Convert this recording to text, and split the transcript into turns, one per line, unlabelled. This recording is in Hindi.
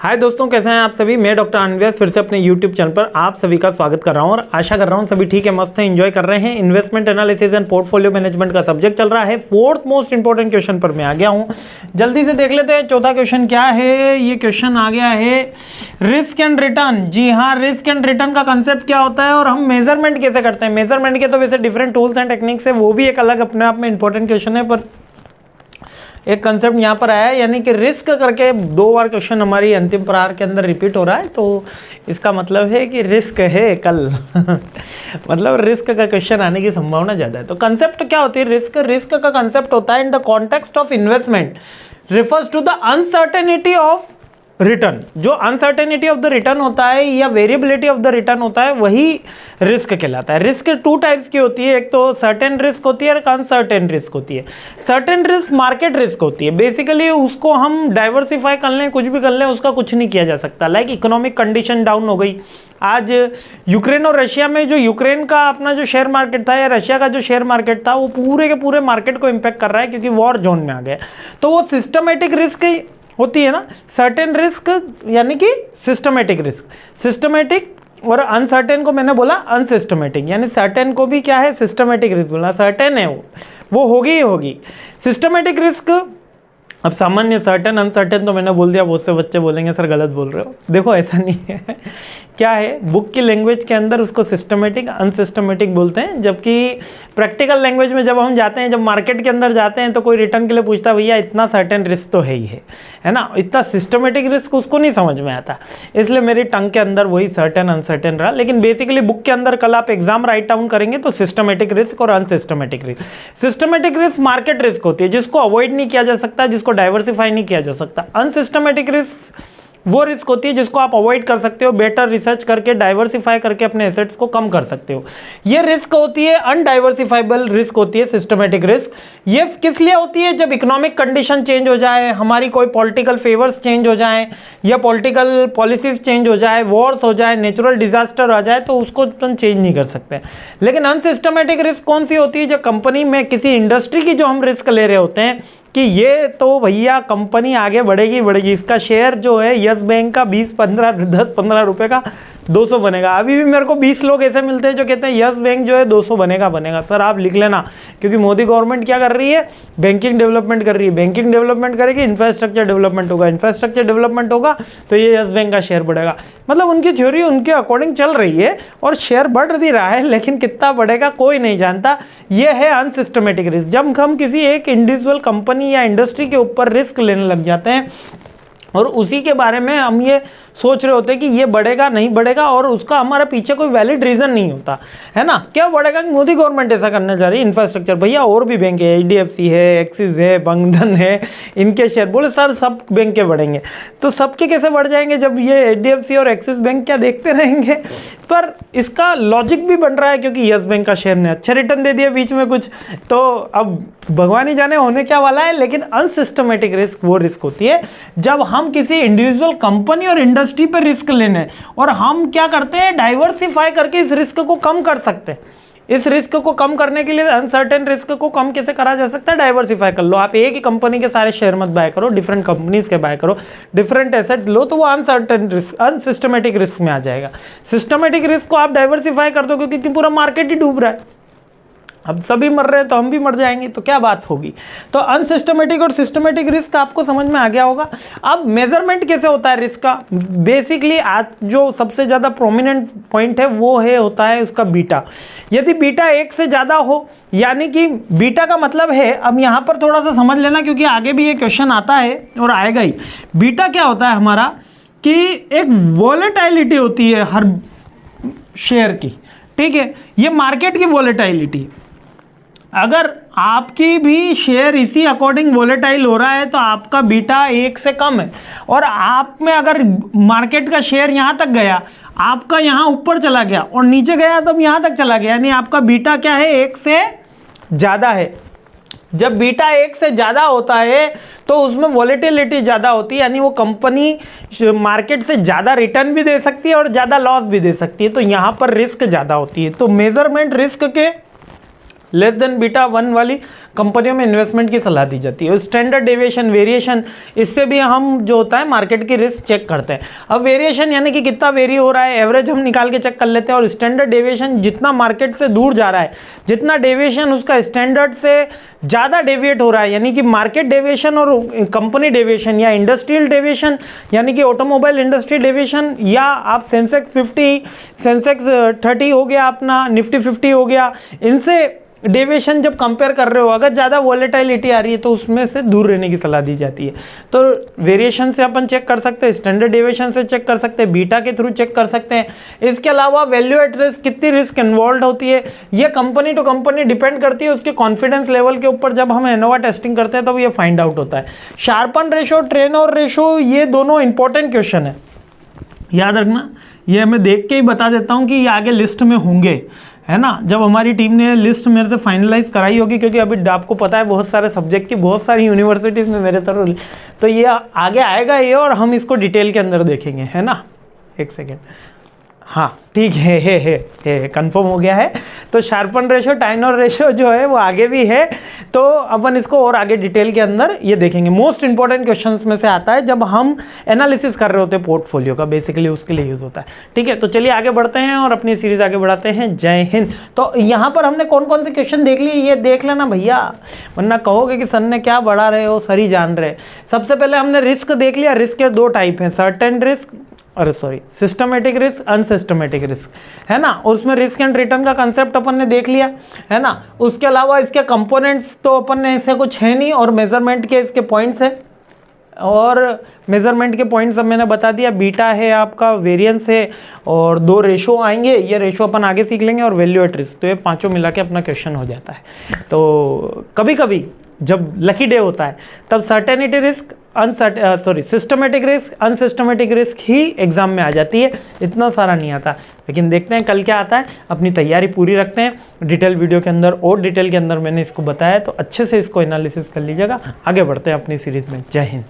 हाय दोस्तों, कैसे हैं आप सभी। मैं डॉक्टर अनव्यास फिर से अपने यूट्यूब चैनल पर आप सभी का स्वागत कर रहा हूं और आशा कर रहा हूं सभी ठीक है, मस्त है, एंजॉय कर रहे हैं। Investment analysis and portfolio management का सब्जेक्ट चल रहा है। फोर्थ मोस्ट इंपॉर्टेंट क्वेश्चन पर मैं आ गया हूं। जल्दी से देख लेते हैं चौथा क्वेश्चन क्या है। ये क्वेश्चन आ गया है रिस्क एंड रिटर्न। जी हाँ, रिस्क एंड रिटर्न का कंसेप्ट क्या होता है और हम मेजरमेंट कैसे करते हैं। मेजरमेंट के तो वैसे डिफरेंट टूल्स एंड टेक्निक्स है, वो भी एक अलग अपने आप में इंपॉर्टेंट क्वेश्चन है, पर एक कंसेप्ट यहाँ पर आया है, यानी कि रिस्क करके 2 बार क्वेश्चन हमारी अंतिम प्रहार के अंदर रिपीट हो रहा है, तो इसका मतलब है कि रिस्क है कल मतलब रिस्क का क्वेश्चन आने की संभावना ज़्यादा है। तो कंसेप्ट क्या होती है रिस्क का कंसेप्ट होता है in the context of investment refers to the uncertainty of return. जो अनसर्टेनिटी ऑफ द रिटर्न होता है या वेरिएबिलिटी ऑफ द रिटर्न होता है वही रिस्क कहलाता है। रिस्क 2 टाइप्स की होती है, एक तो सर्टेन रिस्क होती है और एक अनसर्टेन रिस्क होती है। सर्टेन रिस्क मार्केट रिस्क होती है, बेसिकली उसको हम डाइवर्सिफाई कर लें, कुछ भी कर लें, उसका कुछ नहीं किया जा सकता। लाइक इकोनॉमिक कंडीशन डाउन हो गई, आज यूक्रेन और रशिया में जो यूक्रेन का अपना जो शेयर मार्केट था या रशिया का जो शेयर मार्केट था वो पूरे के पूरे मार्केट को इम्पैक्ट कर रहा है क्योंकि वॉर जोन में आ गया, तो वो सिस्टमेटिक रिस्क होती है ना। सर्टेन रिस्क यानी कि सिस्टमेटिक रिस्क। सिस्टमेटिक और अनसर्टेन को मैंने बोला अनसिस्टमेटिक, यानी सर्टेन को भी क्या है सिस्टमेटिक रिस्क बोला, सर्टेन है वो होगी ही होगी। सिस्टमेटिक रिस्क अब सामान्य सर्टेन अनसर्टेन तो मैंने बोल दिया, बहुत से बच्चे बोलेंगे सर गलत बोल रहे हो। देखो ऐसा नहीं है क्या है, बुक की लैंग्वेज के अंदर उसको सिस्टमेटिक अनसिस्टमेटिक बोलते हैं, जबकि प्रैक्टिकल लैंग्वेज में जब हम जाते हैं, जब मार्केट के अंदर जाते हैं तो कोई रिटर्न के लिए पूछता है भैया इतना सर्टेन रिस्क तो है ही है ना, इतना सिस्टमेटिक रिस्क उसको नहीं समझ में आता, इसलिए मेरी टंग के अंदर वही सर्टेन अनसर्टेन रहा। लेकिन बेसिकली बुक के अंदर कल आप एग्जाम राइट डाउन करेंगे तो सिस्टमेटिक रिस्क और unsystematic risk. Systematic risk market risk होती है जिसको अवॉइड नहीं किया जा सकता, जिसको डाइवर्सिफाई नहीं किया जा सकता। अनसिस्टमेटिक रिस्क वो रिस्क होती है जिसको आप अवॉइड कर सकते हो, बेटर रिसर्च करके डाइवर्सिफाई करके अपने एसेट्स को कम कर सकते हो। ये रिस्क होती है अनडाइवर्सिफाइबल रिस्क होती है सिस्टमेटिक रिस्क। ये किस लिए होती है, जब इकोनॉमिक कंडीशन चेंज हो जाए, हमारी कोई पॉलिटिकल फेवर्स चेंज हो जाए या पॉलिटिकल पॉलिसीज चेंज हो जाए, वॉर्स हो जाए, नेचुरल डिजास्टर आ जाए, तो उसको तुम चेंज नहीं कर सकते। लेकिन अनसिस्टमेटिक रिस्क कौन सी होती है, जो कंपनी में किसी इंडस्ट्री की जो हम रिस्क ले रहे होते हैं कि ये तो भैया कंपनी आगे बढ़ेगी बढ़ेगी, इसका शेयर जो है यस बैंक का 10-15 रुपए का 200 बनेगा। अभी भी मेरे को 20 लोग ऐसे मिलते हैं जो कहते हैं यस बैंक जो है 200 बनेगा। सर आप लिख लेना, क्योंकि मोदी गवर्नमेंट क्या कर रही है, बैंकिंग डेवलपमेंट कर रही है, बैंकिंग डेवलपमेंट करेगी, इंफ्रास्ट्रक्चर डेवलपमेंट होगा, इंफ्रास्ट्रक्चर डेवलपमेंट होगा तो ये यस बैंक का शेयर बढ़ेगा। मतलब उनकी थ्योरी उनके अकॉर्डिंग चल रही है और शेयर बढ़ भी रहा है, लेकिन कितना बढ़ेगा कोई नहीं जानता। ये है अनसिस्टमेटिक रिस्क। जब हम किसी एक इंडिविजुअल कंपनी या इंडस्ट्री के ऊपर रिस्क लेने लग जाते हैं और उसी के बारे में हम ये सोच रहे होते हैं कि ये बढ़ेगा नहीं बढ़ेगा, और उसका हमारे पीछे कोई वैलिड रीजन नहीं होता है ना। क्या बढ़ेगा कि मोदी गवर्नमेंट ऐसा करना चाह रही है, इंफ्रास्ट्रक्चर, भैया और भी बैंक है, IDFC है, एक्सिस है, बंधन है, इनके शेयर, बोले सर सब बैंक के बढ़ेंगे, तो सबके कैसे बढ़ जाएंगे जब ये IDFC और एक्सिस बैंक क्या देखते रहेंगे। पर इसका लॉजिक भी बन रहा है क्योंकि यस बैंक का शेयर ने अच्छे रिटर्न दे दिया बीच में कुछ, तो अब भगवान ही जाने होने क्या वाला है। लेकिन अनसिस्टमेटिक रिस्क वो रिस्क होती है जब हम किसी इंडिविजुअल कंपनी और इंडस्ट्री पर रिस्क लेने और हम क्या करते हैं, डाइवर्सिफाई करके इस रिस्क को कम कर सकते हैं। इस रिस्क को कम करने के लिए अनसर्टेन रिस्क को कम कैसे करा जा सकता है, डाइवर्सिफाई कर लो। आप एक ही कंपनी के सारे शेयर मत बाय करो, डिफरेंट कंपनीज के बाय करो, डिफरेंट एसेट्स लो, तो वो अनसर्टेन रिस्क अनसिस्टमेटिक रिस्क में आ जाएगा। सिस्टमेटिक रिस्क को आप डाइवर्सिफाई कर दो क्योंकि पूरा मार्केट ही डूब रहा है, अब सभी मर रहे हैं तो हम भी मर जाएंगे, तो क्या बात होगी। तो अनसिस्टमेटिक और सिस्टमेटिक रिस्क आपको समझ में आ गया होगा। अब मेजरमेंट कैसे होता है रिस्क का, बेसिकली आज जो सबसे ज़्यादा प्रोमिनेंट पॉइंट है वो है होता है उसका बीटा। यदि बीटा 1 से ज़्यादा हो, यानी कि बीटा का मतलब है, अब यहाँ पर थोड़ा सा समझ लेना क्योंकि आगे भी ये क्वेश्चन आता है और आएगा ही। बीटा क्या होता है हमारा कि एक वॉलेटिलिटी होती है हर शेयर की, ठीक है, ये मार्केट की वॉलेटिलिटी। अगर आपकी भी शेयर इसी अकॉर्डिंग वोलेटाइल हो रहा है तो आपका बीटा 1 से कम है, और आप में अगर मार्केट का शेयर यहाँ तक गया, आपका यहाँ ऊपर चला गया और नीचे गया तब यहाँ तक चला गया, यानी आपका बीटा क्या है 1 से ज़्यादा है। जब बीटा 1 से ज़्यादा होता है तो उसमें वॉलेटिलिटी ज़्यादा होती है, यानी वो कंपनी मार्केट से ज़्यादा रिटर्न भी दे सकती है और ज़्यादा लॉस भी दे सकती है, तो यहाँ पर रिस्क ज़्यादा होती है। तो मेजरमेंट रिस्क के लेस देन बीटा 1 वाली कंपनियों में इन्वेस्टमेंट की सलाह दी जाती है। स्टैंडर्ड डेविएशन, वेरिएशन, इससे भी हम जो होता है मार्केट की रिस्क चेक करते हैं। अब वेरिएशन यानी कि कितना वेरी हो रहा है, एवरेज हम निकाल के चेक कर लेते हैं। और स्टैंडर्ड डेविएशन जितना मार्केट से दूर जा रहा है, जितना डेविएशन उसका स्टैंडर्ड से ज़्यादा डेविएट हो रहा है, यानी कि मार्केट डेविएशन और कंपनी डेविएशन या इंडस्ट्रियल डेविएशन यानी कि ऑटोमोबाइल इंडस्ट्री डेविएशन, या आप सेंसेक्स 50, सेंसेक्स 30 हो गया अपना, निफ्टी 50 हो गया, इनसे डेविएशन जब कंपेयर कर रहे हो, अगर ज़्यादा वॉलेटिलिटी आ रही है तो उसमें से दूर रहने की सलाह दी जाती है। तो वेरिएशन से अपन चेक कर सकते हैं, स्टैंडर्ड डेविएशन से चेक कर सकते हैं, बीटा के थ्रू चेक कर सकते हैं। इसके अलावा वैल्यू एट रिस्क, कितनी रिस्क इन्वॉल्व होती है, ये कंपनी टू कंपनी डिपेंड करती है, उसके कॉन्फिडेंस लेवल के ऊपर जब हम एनोवा टेस्टिंग करते हैं तब ये फाइंड आउट होता है। शार्पन रेशो, ट्रेनर रेशो, ये दोनों इंपॉर्टेंट क्वेश्चन है, याद रखना। ये मैं देख के ही बता देता हूँ कि ये आगे लिस्ट में होंगे, है ना। जब हमारी टीम ने लिस्ट मेरे से फाइनलाइज कराई होगी, क्योंकि अभी आपको पता है बहुत सारे सब्जेक्ट की बहुत सारी यूनिवर्सिटीज़ में मेरे तरह, तो ये आगे आएगा ये, और हम इसको डिटेल के अंदर देखेंगे, है ना। एक सेकेंड, हाँ ठीक है कंफर्म हो गया है। तो शार्पन रेशो, टाइनर रेशो जो है वो आगे भी है, तो अपन इसको और आगे डिटेल के अंदर ये देखेंगे। मोस्ट इंपॉर्टेंट क्वेश्चंस में से आता है जब हम एनालिसिस कर रहे होते हैं पोर्टफोलियो का, बेसिकली उसके लिए यूज़ होता है। ठीक है, तो चलिए आगे बढ़ते हैं और अपनी सीरीज आगे बढ़ाते हैं। जय हिंद। तो यहाँ पर हमने कौन कौन से क्वेश्चन देख लिए ये देख लेना भैया, वरना कहोगे कि सर ने क्या बढ़ा रहे हो, सर ही जान रहे। सबसे पहले हमने रिस्क देख लिया। रिस्क के दो टाइप हैं, सर्टेन रिस्क, अरे sorry systematic risk, unsystematic risk, है ना। उसमें रिस्क एंड रिटर्न का कंसेप्ट अपन ने देख लिया, है ना। उसके अलावा इसके कंपोनेंट्स तो अपन ने ऐसे कुछ है नहीं, और मेजरमेंट के इसके पॉइंट्स है, और मेजरमेंट के पॉइंट्स अब मैंने बता दिया। बीटा है आपका, वेरिएंस है, और दो रेशो आएंगे, ये रेशो अपन आगे सीख लेंगे, और वैल्यू एट रिस्क। तो ये पांचों मिला के अपना क्वेश्चन हो जाता है। तो कभी कभी जब लकी डे होता है तब certainty risk, systematic risk, unsystematic risk ही एग्जाम में आ जाती है, इतना सारा नहीं आता। लेकिन देखते हैं कल क्या आता है, अपनी तैयारी पूरी रखते हैं। डिटेल वीडियो के अंदर और डिटेल के अंदर मैंने इसको बताया, तो अच्छे से इसको एनालिसिस कर लीजिएगा। आगे बढ़ते हैं अपनी सीरीज में। जय हिंद।